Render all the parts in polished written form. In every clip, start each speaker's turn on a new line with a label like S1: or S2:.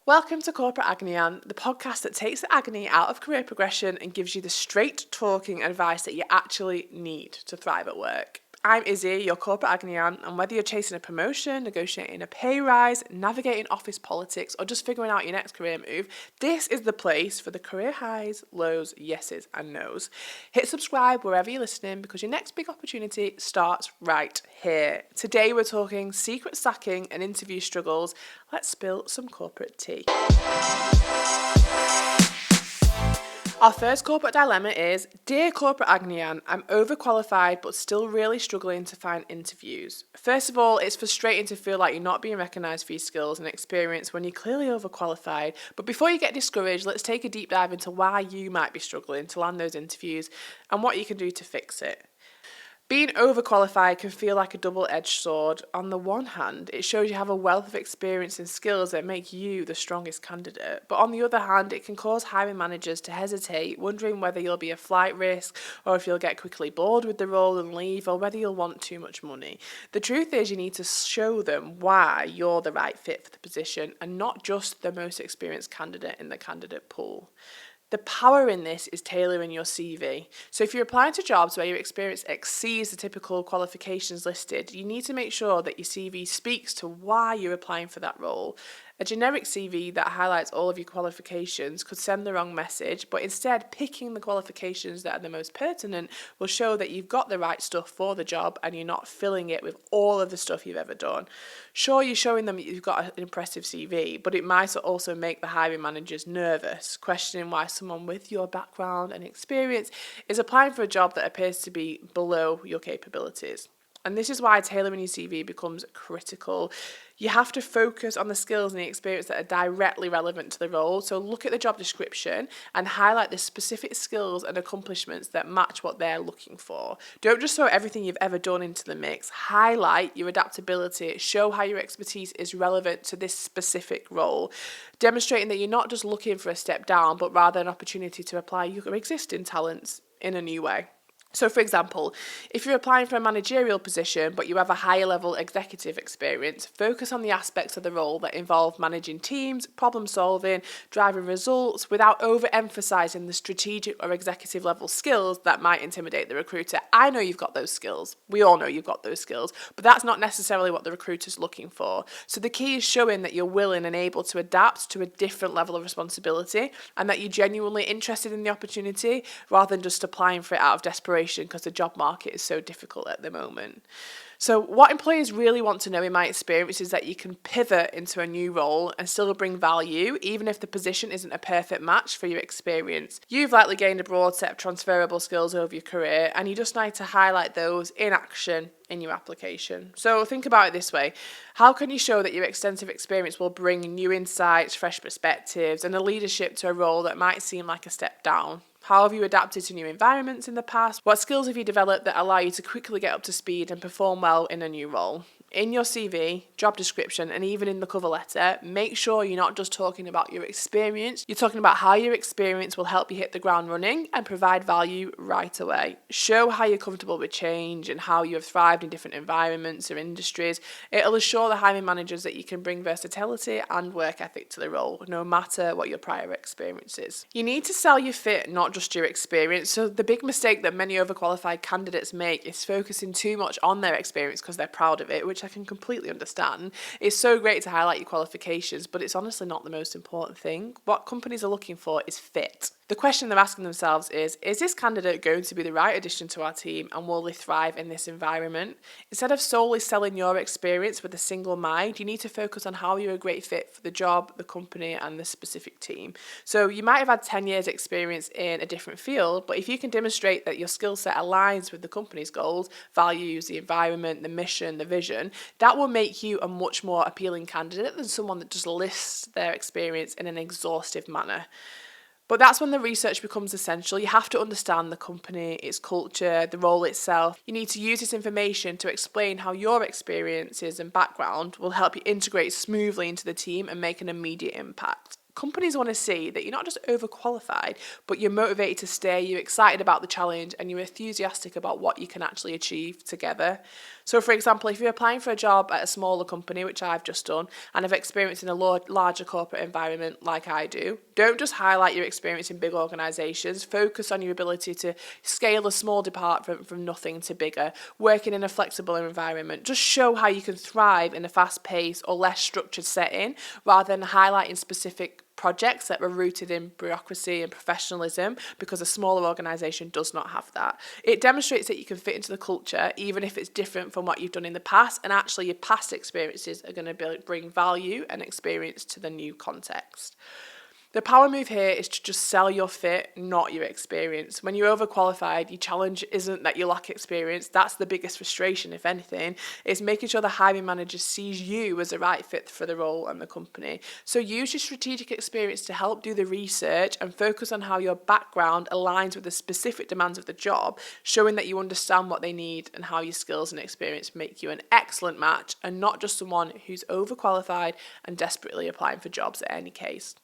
S1: Welcome to Corporate Agony Aunt, the podcast that takes the agony out of career progression and gives you the straight talking advice that you actually need to thrive at work. I'm Izzy, your Corporate Agony Aunt, and whether you're chasing a promotion, negotiating a pay rise, navigating office politics, or just figuring out your next career move, this is the place for the career highs, lows, yeses, and nos. Hit subscribe wherever you're listening because your next big opportunity starts right here. Today we're talking secret sacking and interview struggles. Let's spill some corporate tea. Our first corporate dilemma is, Dear Corporate Agony Aunt, I'm overqualified but still really struggling to find interviews. First of all, it's frustrating to feel like you're not being recognised for your skills and experience when you're clearly overqualified. But before you get discouraged, let's take a deep dive into why you might be struggling to land those interviews and what you can do to fix it. Being overqualified can feel like a double-edged sword. On the one hand, it shows you have a wealth of experience and skills that make you the strongest candidate. But on the other hand, it can cause hiring managers to hesitate, wondering whether you'll be a flight risk or if you'll get quickly bored with the role and leave, or whether you'll want too much money. The truth is you need to show them why you're the right fit for the position and not just the most experienced candidate in the candidate pool. The power in this is tailoring your CV. So if you're applying to jobs where your experience exceeds the typical qualifications listed, you need to make sure that your CV speaks to why you're applying for that role. A generic CV that highlights all of your qualifications could send the wrong message, but instead picking the qualifications that are the most pertinent will show that you've got the right stuff for the job and you're not filling it with all of the stuff you've ever done. Sure, you're showing them that you've got an impressive CV, but it might also make the hiring managers nervous, questioning why someone with your background and experience is applying for a job that appears to be below your capabilities. And this is why tailoring your CV becomes critical. You have to focus on the skills and the experience that are directly relevant to the role. So look at the job description and highlight the specific skills and accomplishments that match what they're looking for. Don't just throw everything you've ever done into the mix. Highlight your adaptability. Show how your expertise is relevant to this specific role, demonstrating that you're not just looking for a step down, but rather an opportunity to apply your existing talents in a new way. So, for example, if you're applying for a managerial position but you have a higher level executive experience, focus on the aspects of the role that involve managing teams, problem solving, driving results, without overemphasizing the strategic or executive level skills that might intimidate the recruiter. I know you've got those skills. We all know you've got those skills, but that's not necessarily what the recruiter's looking for. So the key is showing that you're willing and able to adapt to a different level of responsibility and that you're genuinely interested in the opportunity rather than just applying for it out of desperation because the job market is so difficult at the moment. So what employers really want to know, in my experience, is that you can pivot into a new role and still bring value, even if the position isn't a perfect match for your experience. You've likely gained a broad set of transferable skills over your career, and you just need to highlight those in action in your application. So think about it this way. How can you show that your extensive experience will bring new insights, fresh perspectives, and a leadership to a role that might seem like a step down? How have you adapted to new environments in the past? What skills have you developed that allow you to quickly get up to speed and perform well in a new role? In your CV, job description, and even in the cover letter, make sure you're not just talking about your experience, you're talking about how your experience will help you hit the ground running and provide value right away. Show how you're comfortable with change and how you have thrived in different environments or industries. It'll assure the hiring managers that you can bring versatility and work ethic to the role, no matter what your prior experience is. You need to sell your fit, not just your experience. So the big mistake that many overqualified candidates make is focusing too much on their experience because they're proud of it, which I can completely understand. It's so great to highlight your qualifications, but it's honestly not the most important thing. What companies are looking for is fit. The question they're asking themselves is this candidate going to be the right addition to our team and will they thrive in this environment? Instead of solely selling your experience with a single mind, you need to focus on how you're a great fit for the job, the company, and the specific team. So you might have had 10 years experience in a different field, but if you can demonstrate that your skill set aligns with the company's goals, values, the environment, the mission, the vision, that will make you a much more appealing candidate than someone that just lists their experience in an exhaustive manner. But that's when the research becomes essential. You have to understand the company, its culture, the role itself. You need to use this information to explain how your experiences and background will help you integrate smoothly into the team and make an immediate impact. Companies want to see that you're not just overqualified, but you're motivated to stay, you're excited about the challenge, and you're enthusiastic about what you can actually achieve together. So, for example, if you're applying for a job at a smaller company, which I've just done, and have experience in a larger corporate environment like I do, don't just highlight your experience in big organisations. Focus on your ability to scale a small department from nothing to bigger, working in a flexible environment. Just show how you can thrive in a fast-paced or less structured setting, rather than highlighting specific projects that were rooted in bureaucracy and professionalism, because a smaller organisation does not have that. It demonstrates that you can fit into the culture even if it's different from what you've done in the past, and actually your past experiences are going to bring value and experience to the new context. The power move here is to just sell your fit, not your experience. When you're overqualified, your challenge isn't that you lack experience. That's the biggest frustration, if anything. It's making sure the hiring manager sees you as a right fit for the role and the company. So use your strategic experience to help do the research and focus on how your background aligns with the specific demands of the job, showing that you understand what they need and how your skills and experience make you an excellent match and not just someone who's overqualified and desperately applying for jobs at any case.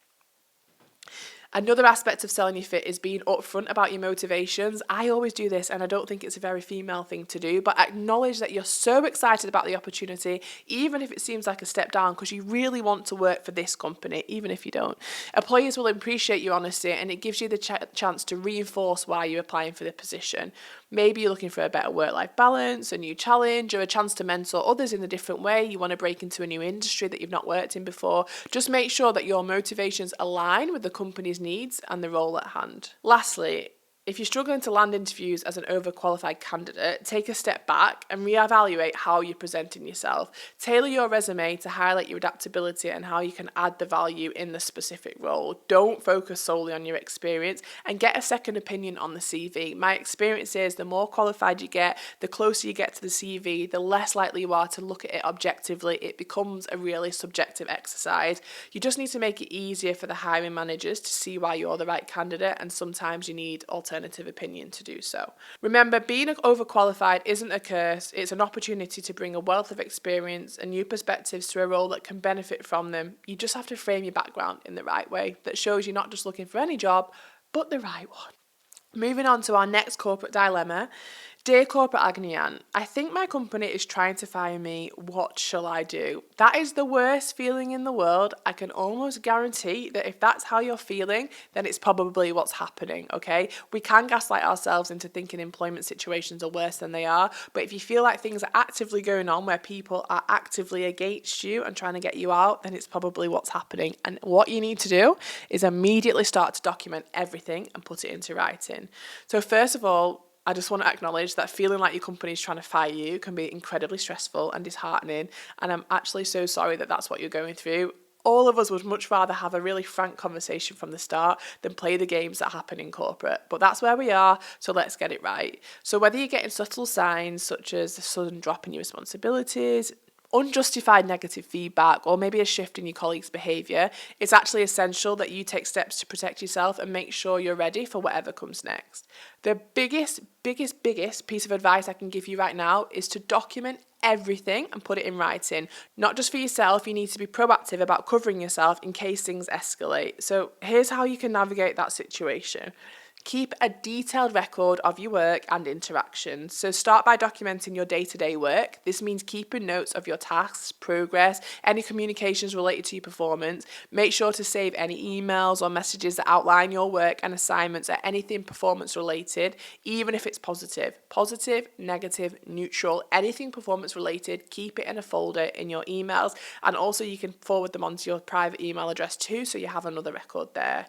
S1: Another aspect of selling your fit is being upfront about your motivations. I always do this, and I don't think it's a very female thing to do, but acknowledge that you're so excited about the opportunity, even if it seems like a step down, because you really want to work for this company, even if you don't. Employers will appreciate your honesty, and it gives you the chance to reinforce why you're applying for the position. Maybe you're looking for a better work-life balance, a new challenge, or a chance to mentor others in a different way. You want to break into a new industry that you've not worked in before. Just make sure that your motivations align with the company's needs and the role at hand. Lastly, if you're struggling to land interviews as an overqualified candidate, take a step back and reevaluate how you're presenting yourself. Tailor your resume to highlight your adaptability and how you can add the value in the specific role. Don't focus solely on your experience, and get a second opinion on the CV. My experience is the more qualified you get, the closer you get to the CV, the less likely you are to look at it objectively. It becomes a really subjective exercise. You just need to make it easier for the hiring managers to see why you're the right candidate, and sometimes you need alternative opinion to do so. Remember, being overqualified isn't a curse. It's an opportunity to bring a wealth of experience and new perspectives to a role that can benefit from them. You just have to frame your background in the right way that shows you're not just looking for any job, but the right one. Moving on to our next corporate dilemma. Dear Corporate Agony Aunt, I think my company is trying to fire me. What shall I do? That is the worst feeling in the world. I can almost guarantee that if that's how you're feeling, then it's probably what's happening, okay? We can gaslight ourselves into thinking employment situations are worse than they are, but if you feel like things are actively going on where people are actively against you and trying to get you out, then it's probably what's happening. And what you need to do is immediately start to document everything and put it into writing. So first of all, I just want to acknowledge that feeling like your company is trying to fire you can be incredibly stressful and disheartening, and I'm actually so sorry that that's what you're going through. All of us would much rather have a really frank conversation from the start than play the games that happen in corporate, but that's where we are, so let's get it right. So whether you're getting subtle signs such as a sudden drop in your responsibilities, unjustified negative feedback, or maybe a shift in your colleagues' behaviour, it's actually essential that you take steps to protect yourself and make sure you're ready for whatever comes next. The biggest piece of advice I can give you right now is to document everything and put it in writing. Not just for yourself, you need to be proactive about covering yourself in case things escalate. So here's how you can navigate that situation. Keep a detailed record of your work and interactions. So start by documenting your day-to-day work. This means keeping notes of your tasks, progress, any communications related to your performance. Make sure to save any emails or messages that outline your work and assignments or anything performance related, even if it's positive. Positive, negative, neutral, anything performance related, keep it in a folder in your emails, and also you can forward them onto your private email address too, so you have another record there.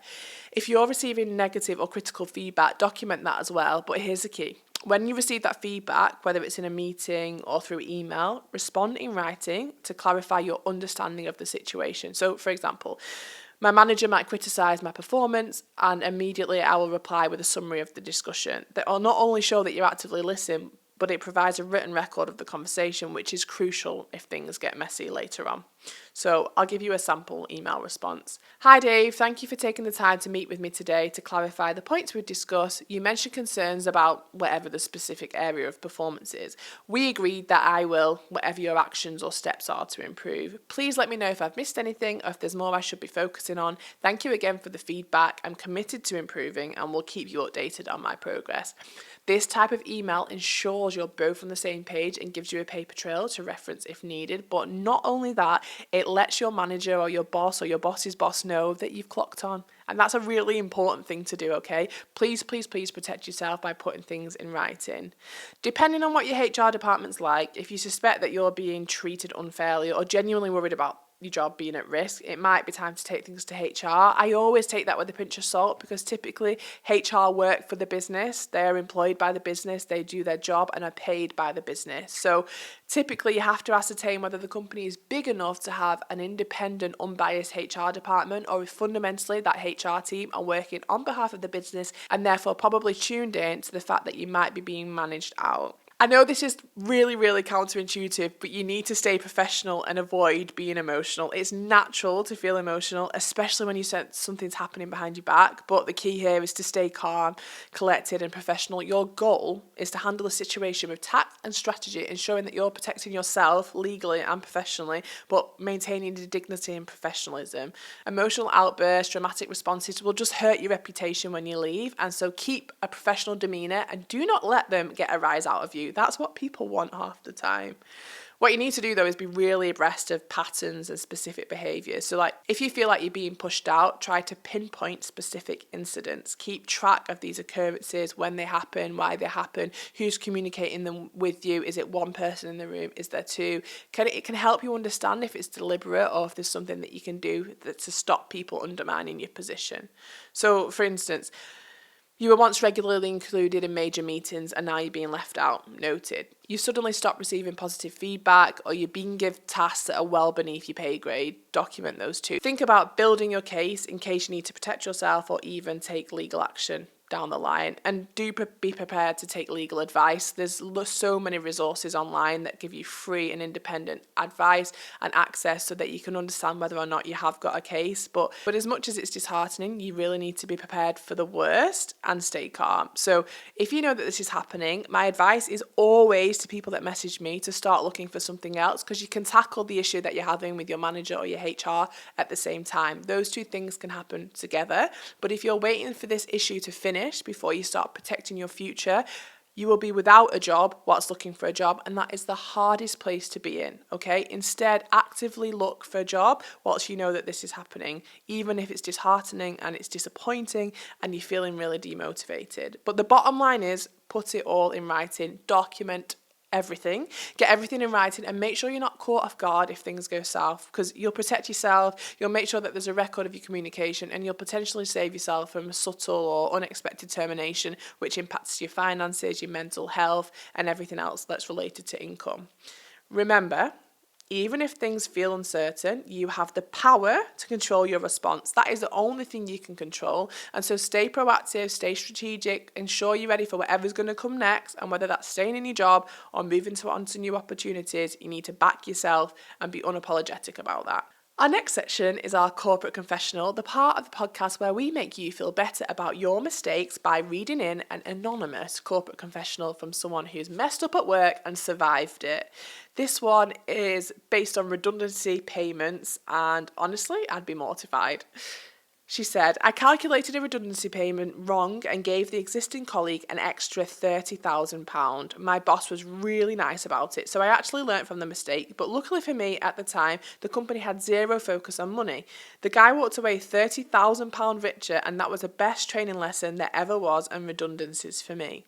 S1: If you're receiving negative or critical feedback, document that as well. But here's the key. When you receive that feedback, whether it's in a meeting or through email, respond in writing to clarify your understanding of the situation. So, for example, my manager might criticise my performance, and immediately I will reply with a summary of the discussion. That will not only show that you're actively listening, but it provides a written record of the conversation, which is crucial if things get messy later on. So I'll give you a sample email response. Hi Dave, thank you for taking the time to meet with me today to clarify the points we discussed. You mentioned concerns about whatever the specific area of performance is. We agreed that I will, whatever your actions or steps are to improve. Please let me know if I've missed anything or if there's more I should be focusing on. Thank you again for the feedback. I'm committed to improving and will keep you updated on my progress. This type of email ensures you're both on the same page and gives you a paper trail to reference if needed. But not only that, it lets your manager or your boss or your boss's boss know that you've clocked on. And that's a really important thing to do, okay? Please, please, please protect yourself by putting things in writing. Depending on what your HR department's like, if you suspect that you're being treated unfairly or genuinely worried about your job being at risk, it might be time to take things to HR. I always take that with a pinch of salt because typically HR work for the business. They're employed by the business, they do their job and are paid by the business. So typically you have to ascertain whether the company is big enough to have an independent, unbiased HR department or if fundamentally that HR team are working on behalf of the business and therefore probably tuned in to the fact that you might be being managed out. I know this is really, really counterintuitive, but you need to stay professional and avoid being emotional. It's natural to feel emotional, especially when you sense something's happening behind your back. But the key here is to stay calm, collected, and professional. Your goal is to handle the situation with tact and strategy, ensuring that you're protecting yourself legally and professionally, but maintaining the dignity and professionalism. Emotional outbursts, dramatic responses will just hurt your reputation when you leave. And so keep a professional demeanour and do not let them get a rise out of you. That's what people want half the time. What you need to do though is be really abreast of patterns and specific behaviours. So like if you feel like you're being pushed out, try to pinpoint specific incidents. Keep track of these occurrences, when they happen, why they happen, who's communicating them with you. Is it one person in the room? Is there two? It can help you understand if it's deliberate or if there's something that you can do to stop people undermining your position. So for instance, you were once regularly included in major meetings and now you're being left out. Noted. You suddenly stop receiving positive feedback or you're being given tasks that are well beneath your pay grade. Document those too. Think about building your case in case you need to protect yourself or even take legal action down the line, and do be prepared to take legal advice. There's so many resources online that give you free and independent advice and access so that you can understand whether or not you have got a case. But as much as it's disheartening, you really need to be prepared for the worst and stay calm. So if you know that this is happening, my advice is always to people that message me to start looking for something else, because you can tackle the issue that you're having with your manager or your HR at the same time. Those two things can happen together. But if you're waiting for this issue to finish before you start protecting your future, you will be without a job whilst looking for a job, and that is the hardest place to be in, okay? Instead, actively look for a job whilst you know that this is happening, even if it's disheartening and it's disappointing and you're feeling really demotivated. But the bottom line is, put it all in writing, document everything, get everything in writing, and make sure you're not caught off guard if things go south, because you'll protect yourself, you'll make sure that there's a record of your communication, and you'll potentially save yourself from a subtle or unexpected termination which impacts your finances, your mental health, and everything else that's related to income. Remember, even if things feel uncertain, you have the power to control your response. That is the only thing you can control. And so stay proactive, stay strategic, ensure you're ready for whatever's going to come next. And whether that's staying in your job or moving on to new opportunities, you need to back yourself and be unapologetic about that. Our next section is our corporate confessional, the part of the podcast where we make you feel better about your mistakes by reading in an anonymous corporate confessional from someone who's messed up at work and survived it. This one is based on redundancy payments, and honestly, I'd be mortified. She said, I calculated a redundancy payment wrong and gave the existing colleague an extra £30,000. My boss was really nice about it, so I actually learnt from the mistake, but luckily for me at the time, the company had zero focus on money. The guy walked away £30,000 richer, and that was the best training lesson there ever was on redundancies for me.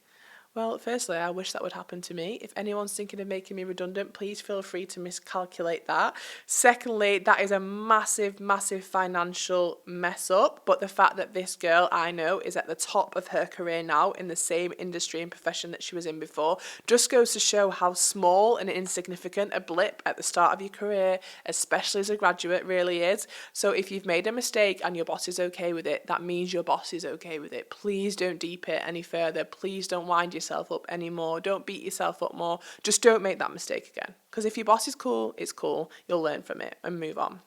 S1: Well, firstly, I wish that would happen to me. If anyone's thinking of making me redundant, please feel free to miscalculate that. Secondly, that is a massive, massive financial mess up. But the fact that this girl I know is at the top of her career now in the same industry and profession that she was in before just goes to show how small and insignificant a blip at the start of your career, especially as a graduate, really is. So if you've made a mistake and your boss is okay with it, that means your boss is okay with it. Please don't deep it any further. Please don't wind yourself yourself up anymore. Don't beat yourself up more. Just don't make that mistake again. Because if your boss is cool, it's cool. You'll learn from it and move on.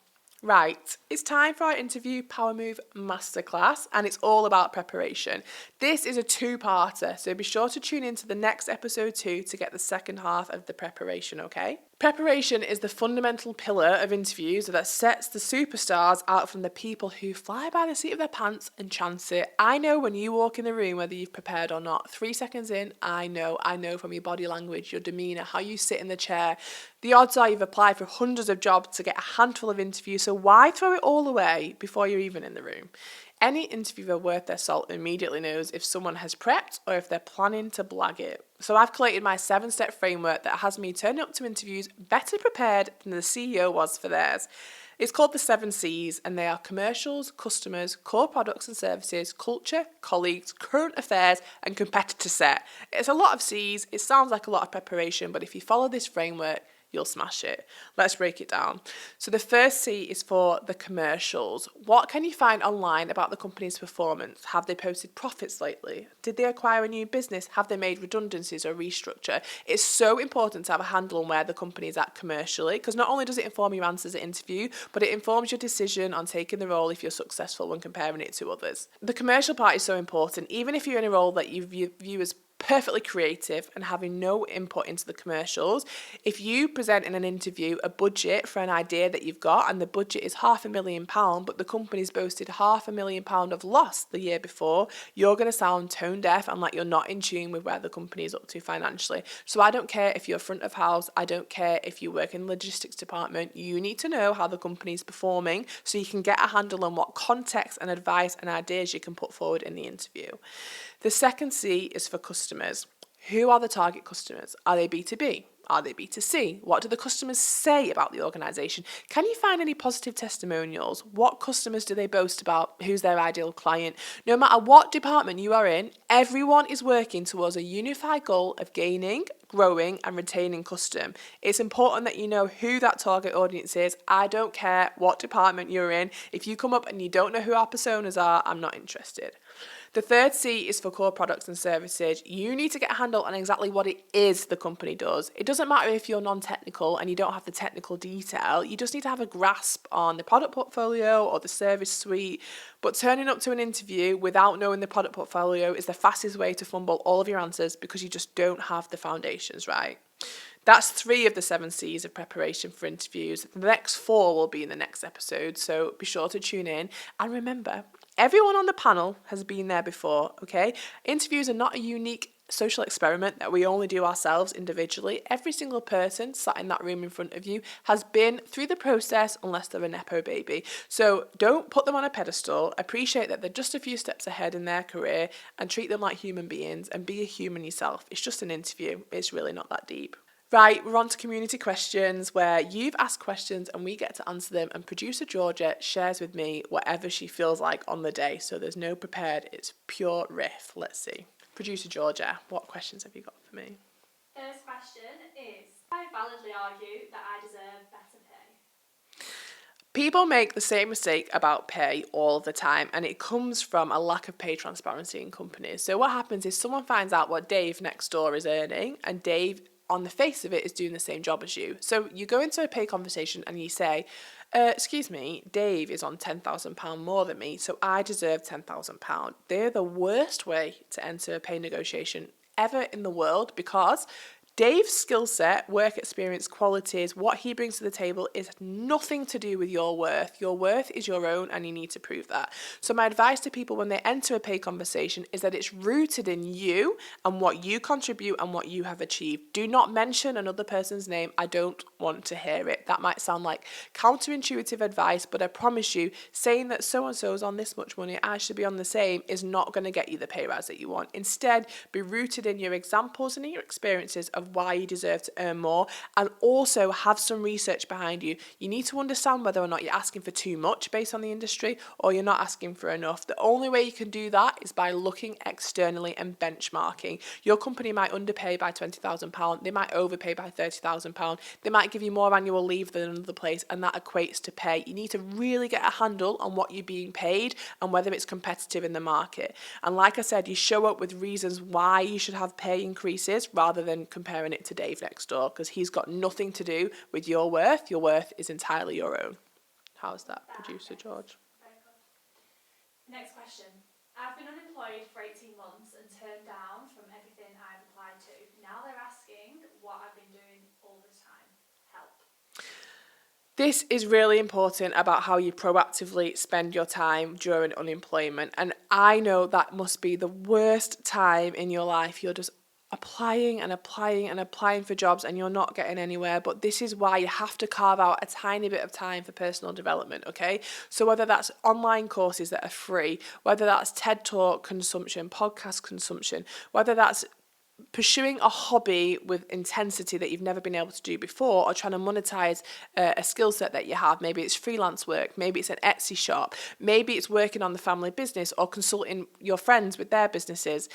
S1: Right, it's time for our interview Power Move Masterclass, and it's all about preparation. This is a two-parter, so be sure to tune into the next episode 2 to get the second half of the preparation, okay? Preparation is the fundamental pillar of interviews that sets the superstars out from the people who fly by the seat of their pants and chance it. I know when you walk in the room whether you've prepared or not. 3 seconds in, I know from your body language, your demeanour, how you sit in the chair. The odds are you've applied for hundreds of jobs to get a handful of interviews, so why throw it all away before you're even in the room? Any interviewer worth their salt immediately knows if someone has prepped or if they're planning to blag it. So I've created my 7-step framework that has me turning up to interviews better prepared than the CEO was for theirs. It's called the 7 C's, and they are commercials, customers, core products and services, culture, colleagues, current affairs, and competitor set. It's a lot of C's. It sounds like a lot of preparation, but if you follow this framework, you'll smash it. Let's break it down. So the first C is for the commercials. What can you find online about the company's performance? Have they posted profits lately? Did they acquire a new business? Have they made redundancies or restructure? It's so important to have a handle on where the company is at commercially, because not only does it inform your answers at interview, but it informs your decision on taking the role if you're successful when comparing it to others. The commercial part is so important, even if you're in a role that you view as perfectly creative and having no input into the commercials. If you present in an interview a budget for an idea that you've got and the budget is £500,000 but the company's boasted £500,000 of loss the year before, you're going to sound tone deaf and like you're not in tune with where the company is up to financially. So I don't care if you're front of house, I don't care if you work in the logistics department, you need to know how the company is performing so you can get a handle on what context and advice and ideas you can put forward in the interview. The second C is for customers. Who are the target customers? Are they B2B? Are they B2C? What do the customers say about the organisation? Can you find any positive testimonials? What customers do they boast about? Who's their ideal client? No matter what department you are in, everyone is working towards a unified goal of gaining, growing and retaining custom. It's important that you know who that target audience is. I don't care what department you're in. If you come up and you don't know who our personas are, I'm not interested. The third C is for core products and services. You need to get a handle on exactly what it is the company does. It doesn't matter if you're non-technical and you don't have the technical detail. You just need to have a grasp on the product portfolio or the service suite. But turning up to an interview without knowing the product portfolio is the fastest way to fumble all of your answers because you just don't have the foundations right. That's 3 of the 7 C's of preparation for interviews. The next 4 will be in the next episode, so be sure to tune in. And remember, everyone on the panel has been there before, okay? Interviews are not a unique social experiment that we only do ourselves individually. Every single person sat in that room in front of you has been through the process unless they're a Nepo baby. So don't put them on a pedestal. Appreciate that they're just a few steps ahead in their career and treat them like human beings and be a human yourself. It's just an interview. It's really not that deep. Right, we're on to community questions where you've asked questions and we get to answer them, and producer Georgia shares with me whatever she feels like on the day. So there's no prepared, it's pure riff. Let's see. Producer Georgia, what questions have you got for me?
S2: First question is, I validly argue that I deserve better pay.
S1: People make the same mistake about pay all the time, and it comes from a lack of pay transparency in companies. So what happens is someone finds out what Dave next door is earning, and Dave on the face of it is doing the same job as you. So you go into a pay conversation and you say, excuse me, Dave is on £10,000 more than me, so I deserve £10,000. They're the worst way to enter a pay negotiation ever in the world, because Dave's skill set, work experience, qualities, what he brings to the table is nothing to do with your worth. Your worth is your own and you need to prove that. So my advice to people when they enter a pay conversation is that it's rooted in you and what you contribute and what you have achieved. Do not mention another person's name. I don't want to hear it. That might sound like counterintuitive advice, but I promise you, saying that so-and-so is on this much money, I should be on the same, is not going to get you the pay rise that you want. Instead, be rooted in your examples and in your experiences of why you deserve to earn more, and also have some research behind you. You need to understand whether or not you're asking for too much based on the industry or you're not asking for enough. The only way you can do that is by looking externally and benchmarking. Your company might underpay by £20,000, they might overpay by £30,000, they might might give you more annual leave than another place, and that equates to pay. You need to really get a handle on what you're being paid and whether it's competitive in the market. And like I said, you show up with reasons why you should have pay increases rather than comparing it to Dave next door, because he's got nothing to do with your worth. Your worth is entirely your own. How's that, Producer George?
S2: Very good. Next question. I've been unemployed for 18 months and turned down from everything I've applied to. Now they're asking what I've been doing all this time. Help.
S1: This is really important about how you proactively spend your time during unemployment. And I know that must be the worst time in your life. You're just applying and applying and applying for jobs and you're not getting anywhere. But this is why you have to carve out a tiny bit of time for personal development, okay? So whether that's online courses that are free, whether that's TED Talk consumption, podcast consumption, whether that's pursuing a hobby with intensity that you've never been able to do before, or trying to monetize a skill set that you have. Maybe it's freelance work, maybe it's an Etsy shop, maybe it's working on the family business or consulting your friends with their businesses.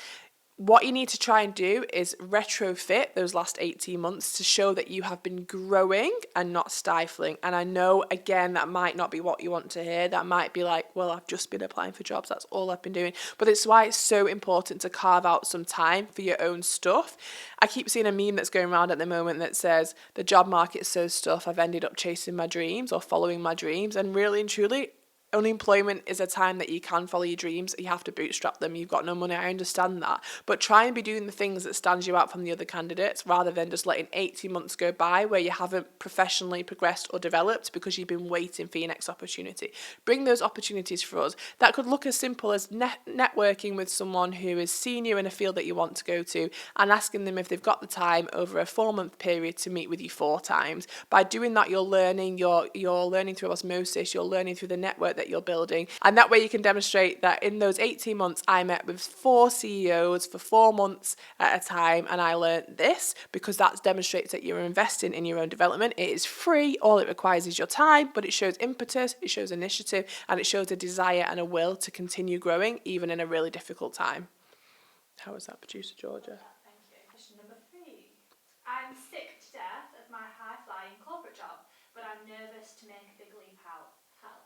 S1: What you need to try and do is retrofit those last 18 months to show that you have been growing and not stifling. And I know, again, that might not be what you want to hear. That might be like, well, I've just been applying for jobs. That's all I've been doing. But it's why it's so important to carve out some time for your own stuff. I keep seeing a meme that's going around at the moment that says, the job market is so stuff, I've ended up chasing my dreams or following my dreams. And really and truly, unemployment is a time that you can follow your dreams. You have to bootstrap them. You've got no money. I understand that. But try and be doing the things that stand you out from the other candidates rather than just letting 18 months go by where you haven't professionally progressed or developed because you've been waiting for your next opportunity. Bring those opportunities for us. That could look as simple as networking with someone who is senior in a field that you want to go to and asking them if they've got the time over a 4-month period to meet with you 4 times. By doing that, you're learning through osmosis, you're learning through the network that you're building, and that way you can demonstrate that in those 18 months I met with 4 CEOs for 4 months at a time and I learned this, because that demonstrates that you're investing in your own development. It is free, all it requires is your time, but it shows impetus, it shows initiative, and it shows a desire and a will to continue growing even in a really difficult time. How was that, Producer Georgia?
S2: Thank you. Question number 3. I'm sick to death of my high-flying corporate job, but I'm nervous to make a big leap out. Help.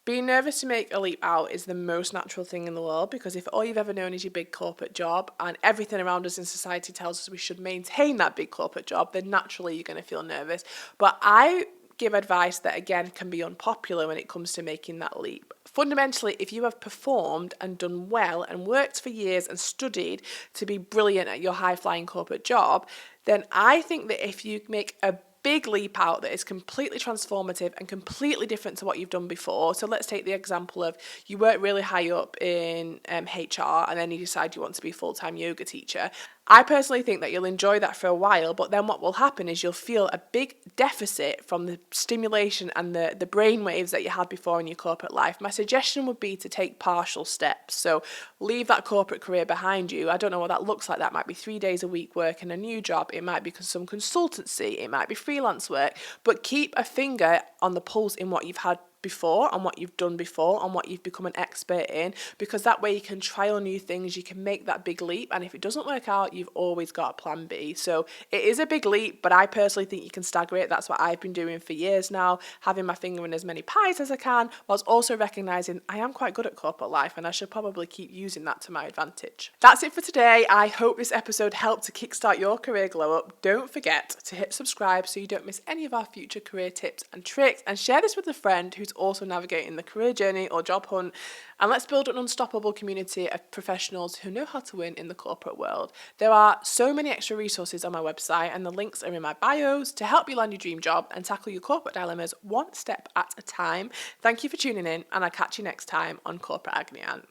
S1: Being nervous to make a leap out is the most natural thing in the world, because if all you've ever known is your big corporate job and everything around us in society tells us we should maintain that big corporate job, then naturally you're going to feel nervous. But I give advice that, again, can be unpopular when it comes to making that leap. Fundamentally, if you have performed and done well and worked for years and studied to be brilliant at your high-flying corporate job, then I think that if you make a big leap out that is completely transformative and completely different to what you've done before. So let's take the example of you work really high up in HR and then you decide you want to be a full-time yoga teacher. I personally think that you'll enjoy that for a while, but then what will happen is you'll feel a big deficit from the stimulation and the brain waves that you had before in your corporate life. My suggestion would be to take partial steps. So leave that corporate career behind you. I don't know what that looks like. That might be 3 days a week working a new job. It might be some consultancy. It might be freelance work. But keep a finger on the pulse in what you've had before, on what you've done before, on what you've become an expert in, because that way you can trial new things, you can make that big leap, and if it doesn't work out, you've always got a plan B. So it is a big leap, but I personally think you can stagger it. That's what I've been doing for years now, having my finger in as many pies as I can, whilst also recognising I am quite good at corporate life and I should probably keep using that to my advantage. That's it for today. I hope this episode helped to kickstart your career glow up. Don't forget to hit subscribe so you don't miss any of our future career tips and tricks, and share this with a friend who's also navigating the career journey or job hunt, and let's build an unstoppable community of professionals who know how to win in the corporate world. There are so many extra resources on my website, and the links are in my bios to help you land your dream job and tackle your corporate dilemmas one step at a time. Thank you for tuning in, and I'll catch you next time on Corporate Agony Aunt.